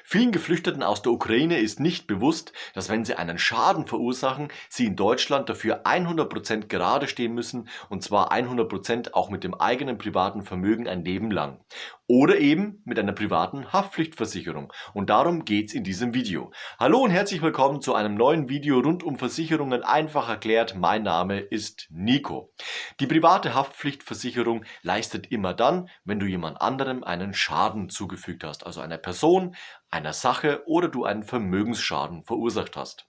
Vielen Geflüchteten aus der Ukraine ist nicht bewusst, dass wenn sie einen Schaden verursachen, sie in Deutschland dafür 100% gerade stehen müssen, und zwar 100% auch mit dem eigenen privaten Vermögen ein Leben lang. Oder eben mit einer privaten Haftpflichtversicherung. Und darum geht's in diesem Video. Hallo und herzlich willkommen zu einem neuen Video rund um Versicherungen einfach erklärt. Mein Name ist Nico. Die private Haftpflichtversicherung leistet immer dann, wenn du jemand anderem einen Schaden zugefügt hast, also einer Person, einer Sache oder du einen Vermögensschaden verursacht hast.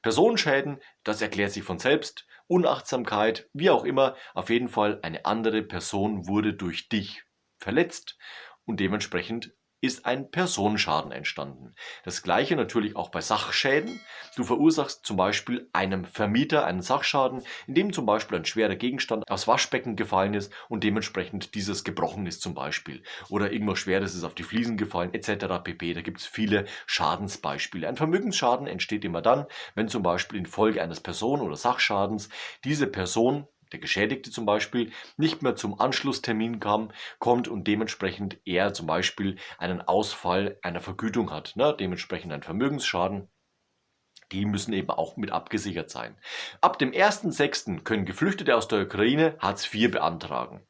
Personenschäden, das erklärt sich von selbst. Unachtsamkeit, wie auch immer, auf jeden Fall eine andere Person wurde durch dich verletzt und dementsprechend ist ein Personenschaden entstanden. Das gleiche natürlich auch bei Sachschäden. Du verursachst zum Beispiel einem Vermieter einen Sachschaden, indem zum Beispiel ein schwerer Gegenstand aufs Waschbecken gefallen ist und dementsprechend dieses gebrochen ist zum Beispiel. Oder irgendwas Schweres ist auf die Fliesen gefallen etc. pp. Da gibt es viele Schadensbeispiele. Ein Vermögensschaden entsteht immer dann, wenn zum Beispiel infolge eines Personen- oder Sachschadens diese Person, der Geschädigte zum Beispiel, nicht mehr zum Anschlusstermin kommt und dementsprechend er zum Beispiel einen Ausfall einer Vergütung hat, ne? Dementsprechend ein Vermögensschaden. Die müssen eben auch mit abgesichert sein. Ab dem 1.6. können Geflüchtete aus der Ukraine Hartz IV beantragen.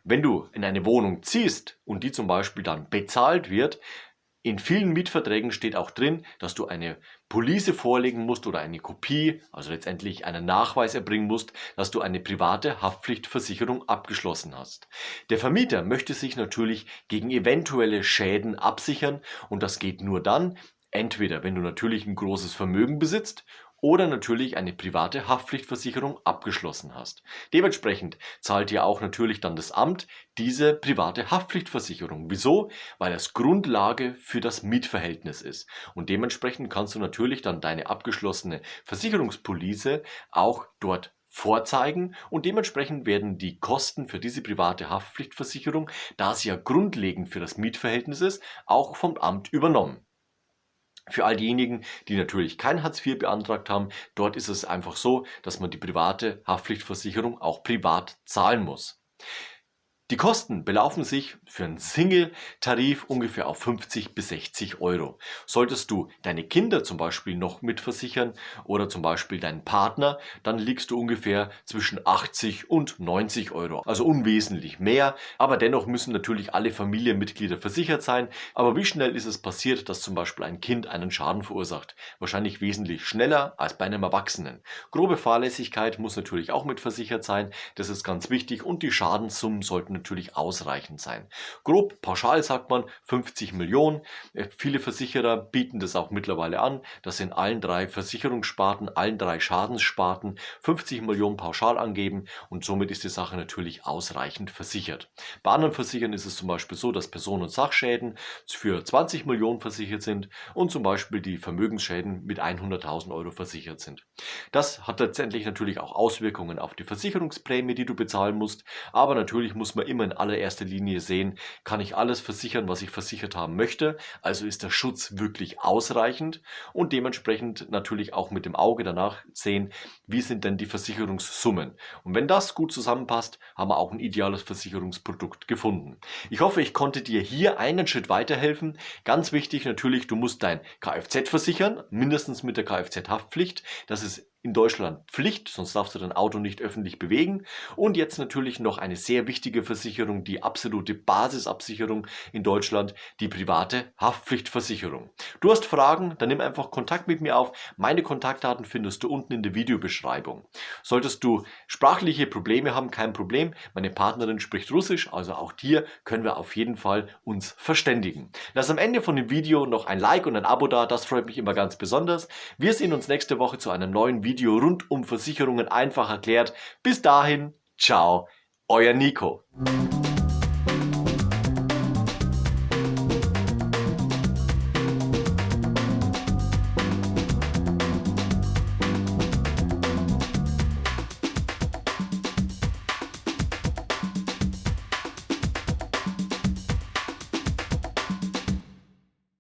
Wenn du in eine Wohnung ziehst und die zum Beispiel dann bezahlt wird, in vielen Mietverträgen steht auch drin, dass du eine Police vorlegen musst oder eine Kopie, also letztendlich einen Nachweis erbringen musst, dass du eine private Haftpflichtversicherung abgeschlossen hast. Der Vermieter möchte sich natürlich gegen eventuelle Schäden absichern und das geht nur dann, entweder wenn du natürlich ein großes Vermögen besitzt oder natürlich eine private Haftpflichtversicherung abgeschlossen hast. Dementsprechend zahlt dir auch natürlich dann das Amt diese private Haftpflichtversicherung. Wieso? Weil es Grundlage für das Mietverhältnis ist. Und dementsprechend kannst du natürlich dann deine abgeschlossene Versicherungspolice auch dort vorzeigen und dementsprechend werden die Kosten für diese private Haftpflichtversicherung, da sie ja grundlegend für das Mietverhältnis ist, auch vom Amt übernommen. Für all diejenigen, die natürlich kein Hartz IV beantragt haben, dort ist es einfach so, dass man die private Haftpflichtversicherung auch privat zahlen muss. Die Kosten belaufen sich für einen Single-Tarif ungefähr auf 50 bis 60 Euro. Solltest du deine Kinder zum Beispiel noch mitversichern oder zum Beispiel deinen Partner, dann liegst du ungefähr zwischen 80 und 90 Euro. Also unwesentlich mehr, aber dennoch müssen natürlich alle Familienmitglieder versichert sein. Aber wie schnell ist es passiert, dass zum Beispiel ein Kind einen Schaden verursacht? Wahrscheinlich wesentlich schneller als bei einem Erwachsenen. Grobe Fahrlässigkeit muss natürlich auch mitversichert sein, das ist ganz wichtig und die Schadenssummen sollten natürlich ausreichend sein. Grob pauschal sagt man 50 Millionen. Viele Versicherer bieten das auch mittlerweile an, dass in allen drei Versicherungssparten, allen drei Schadenssparten 50 Millionen pauschal angeben und somit ist die Sache natürlich ausreichend versichert. Bei anderen Versichern ist es zum Beispiel so, dass Personen- und Sachschäden für 20 Millionen versichert sind und zum Beispiel die Vermögensschäden mit 100.000 Euro versichert sind. Das hat letztendlich natürlich auch Auswirkungen auf die Versicherungsprämie, die du bezahlen musst, aber natürlich muss man immer in allererster Linie sehen, kann ich alles versichern, was ich versichert haben möchte, also ist der Schutz wirklich ausreichend und dementsprechend natürlich auch mit dem Auge danach sehen, wie sind denn die Versicherungssummen. Und wenn das gut zusammenpasst, haben wir auch ein ideales Versicherungsprodukt gefunden. Ich hoffe, ich konnte dir hier einen Schritt weiterhelfen. Ganz wichtig natürlich, du musst dein Kfz versichern, mindestens mit der Kfz-Haftpflicht. Das ist in Deutschland Pflicht, sonst darfst du dein Auto nicht öffentlich bewegen. Und jetzt natürlich noch eine sehr wichtige Versicherung, die absolute Basisabsicherung in Deutschland, die private Haftpflichtversicherung. Du hast Fragen, dann nimm einfach Kontakt mit mir auf. Meine Kontaktdaten findest du unten in der Videobeschreibung. Solltest du sprachliche Probleme haben, kein Problem. Meine Partnerin spricht Russisch, also auch hier können wir auf jeden Fall uns verständigen. Lass am Ende von dem Video noch ein Like und ein Abo da, das freut mich immer ganz besonders. Wir sehen uns nächste Woche zu einem neuen Video rund um Versicherungen einfach erklärt. Bis dahin, ciao, euer Nico.